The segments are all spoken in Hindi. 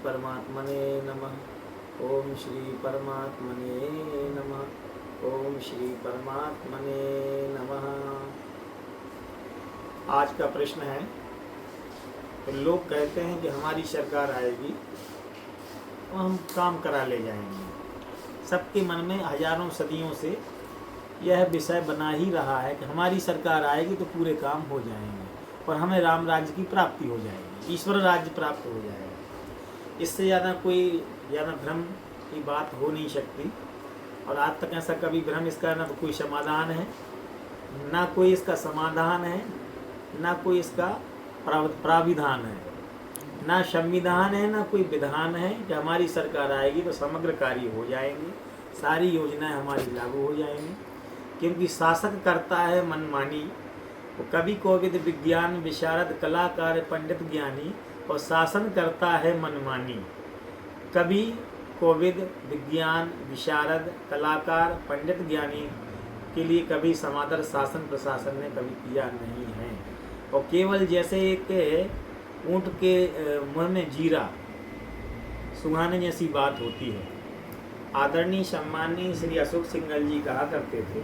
परमात्मने नमः। ओम श्री परमात्मने नमः। ओम श्री परमात्मने नमः। आज का प्रश्न है, तो लोग कहते हैं कि हमारी सरकार आएगी तो हम काम करा ले जाएंगे। सबके मन में हजारों सदियों से यह विषय बना ही रहा है कि हमारी सरकार आएगी तो पूरे काम हो जाएंगे और हमें राम राज्य की प्राप्ति हो जाएगी, ईश्वर राज्य प्राप्त हो जाएगा। इससे ज़्यादा भ्रम की बात हो नहीं सकती। और आज तक ऐसा कभी भ्रम इसका ना तो कोई समाधान है, ना कोई इसका समाधान है, ना कोई इसका प्राविधान है, ना संविधान है, ना कोई विधान है कि हमारी सरकार आएगी तो समग्र कार्य हो जाएंगे, सारी योजनाएं हमारी लागू हो जाएंगी। क्योंकि शासक करता है मनमानी, वो कवि कोविद विज्ञान विशारद कलाकार पंडित ज्ञानी, और शासन करता है मनमानी। कवि कोविद विज्ञान विशारद कलाकार पंडित ज्ञानी के लिए कभी समादर शासन प्रशासन ने कभी किया नहीं है। और केवल जैसे एक ऊँट के मुँह में जीरा सुहाने जैसी बात होती है। आदरणीय सम्माननीय श्री अशोक सिंघल जी कहा करते थे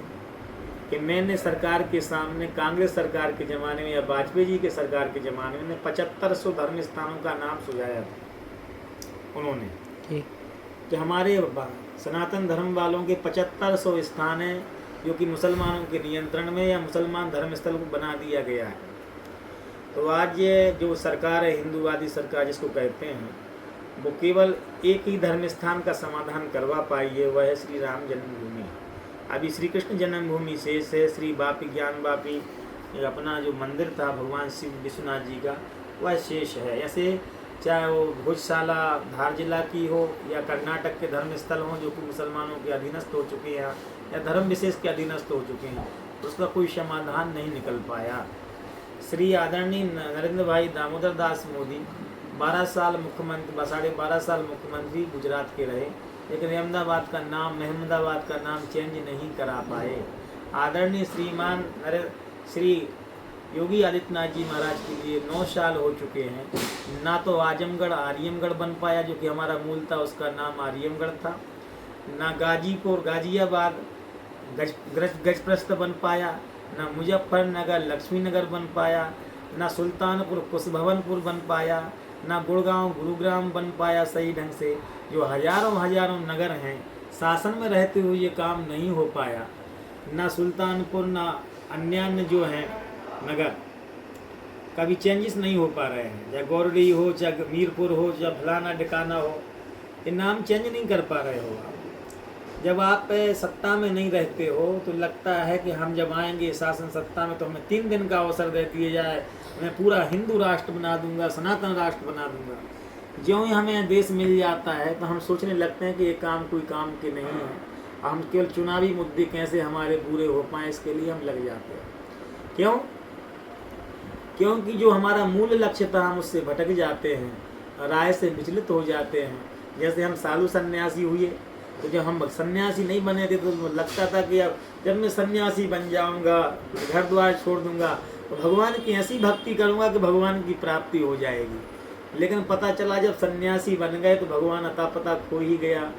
कि मैंने सरकार के सामने कांग्रेस सरकार के ज़माने में या वाजपेयी जी के सरकार के ज़माने में 7500 धर्म स्थानों का नाम सुझाया था उन्होंने कि हमारे सनातन धर्म वालों के 7500 स्थान हैं जो कि मुसलमानों के नियंत्रण में या मुसलमान धर्म स्थल को बना दिया गया है। तो आज ये जो सरकार है, हिंदूवादी सरकार जिसको कहते हैं, वो केवल एक ही धर्म स्थान का समाधान करवा पाई है, वह है श्री राम जन्मभूमि। अभी श्री कृष्ण जन्मभूमि शेष है, श्री बापी ज्ञान बापी अपना जो मंदिर था भगवान शिव विश्वनाथ जी का, वह शेष है। ऐसे चाहे वो भोजशाला धार जिला की हो या कर्नाटक के धर्म स्थल हों जो कि मुसलमानों के अधीनस्थ हो चुके हैं या धर्म विशेष के अधीनस्थ हो चुके हैं, उसका कोई समाधान नहीं निकल पाया। श्री आदरणीय नरेंद्र भाई दामोदर दास मोदी 12 साल मुख्यमंत्री, 12.5 साल मुख्यमंत्री गुजरात के रहे, लेकिन अहमदाबाद का नाम चेंज नहीं करा पाए। आदरणीय श्री योगी आदित्यनाथ जी महाराज के लिए 9 साल हो चुके हैं, ना तो आजमगढ़ आर्यमगढ़ बन पाया जो कि हमारा मूल था, उसका नाम आर्यमगढ़ था, ना गाजियाबाद गजप्रस्थ बन पाया, ना मुजफ्फरनगर लक्ष्मीनगर बन पाया, ना सुल्तानपुर कुशभवनपुर बन पाया, ना गुड़गांव गुरुग्राम बन पाया सही ढंग से। जो हजारों नगर हैं, शासन में रहते हुए ये काम नहीं हो पाया। ना सुल्तानपुर ना अन्य जो हैं नगर कभी चेंजेस नहीं हो पा रहे हैं, चाहे गौरडी हो, चाहे मीरपुर हो, चाहे फलाना ढिकाना हो, ये नाम चेंज नहीं कर पा रहे हो आप। जब आप सत्ता में नहीं रहते हो तो लगता है कि हम जब आएंगे शासन सत्ता में तो हमें 3 दिन का अवसर दे दिया जाए, मैं पूरा हिंदू राष्ट्र बना दूंगा, सनातन राष्ट्र बना दूंगा। ज्यों ही हमें देश मिल जाता है तो हम सोचने लगते हैं कि ये काम कोई काम के नहीं है, हम केवल चुनावी मुद्दे कैसे हमारे पूरे हो पाएँ इसके लिए हम लग जाते हैं। क्यों? क्योंकि जो हमारा मूल लक्ष्य था हम उससे भटक जाते हैं, राय से विचलित हो जाते हैं। जैसे हम साधु सन्यासी हुए, तो जब हम सन्यासी नहीं बने थे तो लगता था कि अब जब मैं सन्यासी बन जाऊंगा, घर द्वार छोड़ दूंगा, तो भगवान की ऐसी भक्ति करूंगा कि भगवान की प्राप्ति हो जाएगी। लेकिन पता चला जब सन्यासी बन गए तो भगवान अता पता खो ही गया।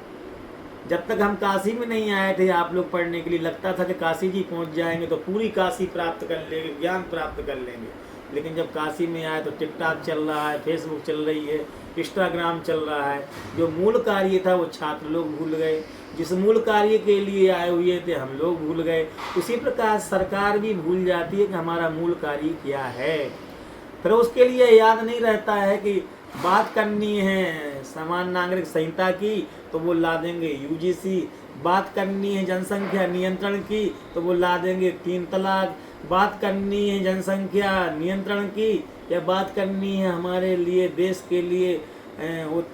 जब तक हम काशी में नहीं आए थे आप लोग पढ़ने के लिए, लगता था कि काशी जी पहुंच जाएंगे तो पूरी काशी प्राप्त कर लेंगे, ज्ञान प्राप्त कर लेंगे। लेकिन जब काशी में आए तो टिकटॉक चल रहा है, फेसबुक चल रही है, इंस्टाग्राम चल रहा है। जो मूल कार्य था वो छात्र लोग भूल गए, जिस मूल कार्य के लिए आए हुए थे हम लोग भूल गए। उसी प्रकार सरकार भी भूल जाती है कि हमारा मूल कार्य क्या है। फिर उसके लिए याद नहीं रहता है कि बात करनी है समान नागरिक संहिता की तो वो ला देंगे यूजीसी, बात करनी है जनसंख्या नियंत्रण की तो वो ला देंगे 3 तलाक, बात करनी है जनसंख्या नियंत्रण की या बात करनी है हमारे लिए देश के लिए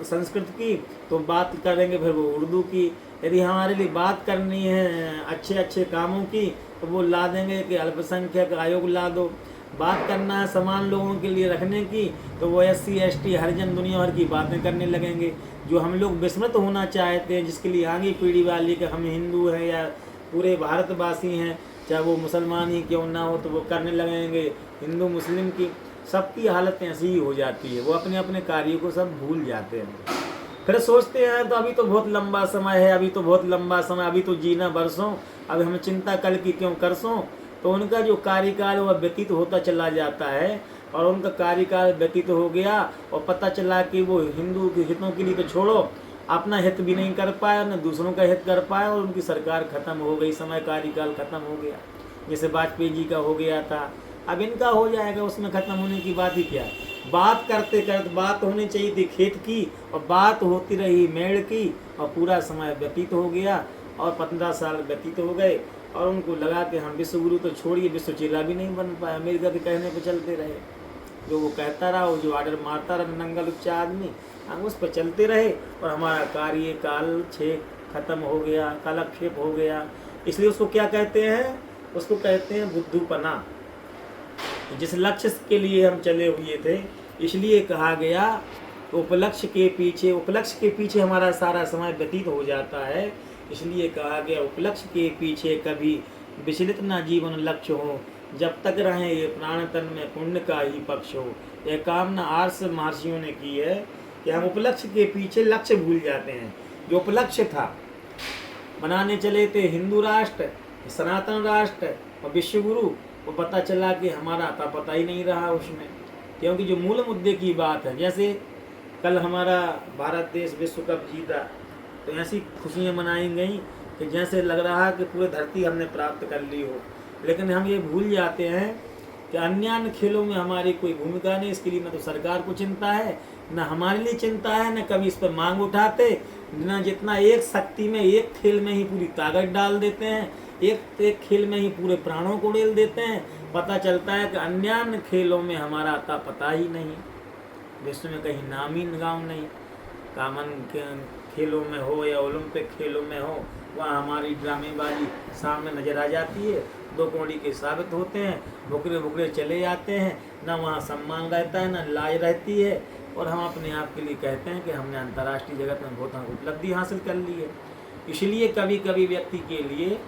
संस्कृत की तो बात करेंगे फिर वो उर्दू की। यदि हमारे लिए बात करनी है अच्छे कामों की तो वो ला देंगे कि अल्पसंख्यक आयोग ला दो। बात करना है समान लोगों के लिए रखने की तो वो SC ST हरिजन दुनिया भर की बातें करने लगेंगे। जो हम लोग विस्मृत होना चाहते हैं, जिसके लिए आगे पीढ़ी वाली कि हम हिंदू हैं या पूरे भारतवासी हैं, चाहे वो मुसलमान ही क्यों ना हो, तो वो करने लगेंगे हिंदू मुस्लिम की। सबकी हालत ऐसी ही हो जाती है, वो अपने अपने कार्यों को सब भूल जाते हैं। फिर सोचते हैं तो अभी तो बहुत लंबा समय है, अभी तो बहुत लंबा समय, अभी तो जीना बरसों, अभी हमें चिंता कल की क्यों करसों। तो उनका जो कार्यकाल वह व्यतीत होता चला जाता है, और उनका कार्यकाल व्यतीत हो गया और पता चला कि वो हिंदू के हितों के लिए तो छोड़ो, अपना हित भी नहीं कर पाया, न दूसरों का हित कर पाया, और उनकी सरकार खत्म हो गई, समय कार्यकाल खत्म हो गया। जैसे वाजपेयी जी का हो गया था, अब इनका हो जाएगा, उसमें खत्म होने की बात ही क्या है। बात करते करते बात होनी चाहिए थी खेत की, और बात होती रही मेड़ की, और पूरा समय व्यतीत हो गया और 15 साल व्यतीत हो गए, और उनको लगा कि हम विश्व गुरु तो छोड़िए, विश्व चेला भी नहीं बन पाया। अमेरिका के कहने पे चलते रहे, जो वो कहता रहा, वो जो आर्डर मारता रहा नंगल उच्चा आदमी, हम उस पर चलते रहे, और हमारा कार्यकाल खत्म हो गया, कालक्षेप हो गया। इसलिए उसको क्या कहते हैं, उसको कहते हैं बुद्धूपना। जिस लक्ष्य के लिए हम चले हुए थे, इसलिए कहा गया उपलक्ष्य के पीछे हमारा सारा समय व्यतीत हो जाता है। इसलिए कहा गया उपलक्ष्य के पीछे कभी विचलित ना जीवन लक्ष्य हो, जब तक रहे ये प्राण तन में पुण्य का ही पक्ष हो। यह कामना आर्ष महर्षियों ने की है कि हम उपलक्ष्य के पीछे लक्ष्य भूल जाते हैं। जो उपलक्ष्य था, बनाने चले थे हिंदू राष्ट्र, सनातन राष्ट्र और विश्व गुरु, वो पता चला कि हमारा अता पता ही नहीं रहा उसमें, क्योंकि जो मूल मुद्दे की बात है, जैसे कल हमारा भारत देश विश्व कप जीता, तो ऐसी खुशियाँ मनाई गई कि जैसे लग रहा कि पूरी धरती हमने प्राप्त कर ली हो। लेकिन हम ये भूल जाते हैं कि अन्य खेलों में हमारी कोई भूमिका नहीं। इसके लिए न तो सरकार को चिंता है, न हमारे लिए चिंता है, न कभी इस पर मांग उठाते, न जितना एक शक्ति में, एक खेल में ही पूरी ताकत डाल देते हैं, एक खेल में ही पूरे प्राणों को डेल देते हैं। पता चलता है कि अन्य खेलों में हमारा अता पता ही नहीं, विश्व में कहीं नाम ही गाँव नहीं। कॉमन खेलों में हो या ओलंपिक खेलों में हो, वहाँ हमारी ड्रामेबाजी सामने नजर आ जाती है, दो कौड़ी के साबित होते हैं, भुकरे भुकरे चले जाते हैं, ना वहाँ सम्मान रहता है, ना लाज रहती है, और हम अपने आप के लिए कहते हैं कि हमने अंतर्राष्ट्रीय जगत में बहुत उपलब्धि हासिल कर ली है। इसलिए कभी कभी व्यक्ति के लिए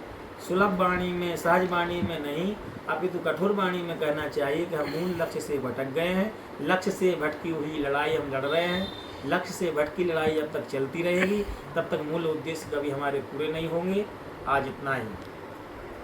सुलभ वाणी में, सहज वाणी में नहीं, अपितु कठोर वाणी में कहना चाहिए कि हम मूल लक्ष्य से भटक गए हैं। लक्ष्य से भटकी हुई लड़ाई हम लड़ रहे हैं। लक्ष्य से भटकी लड़ाई जब तक चलती रहेगी, तब तक मूल उद्देश्य कभी हमारे पूरे नहीं होंगे। आज इतना ही।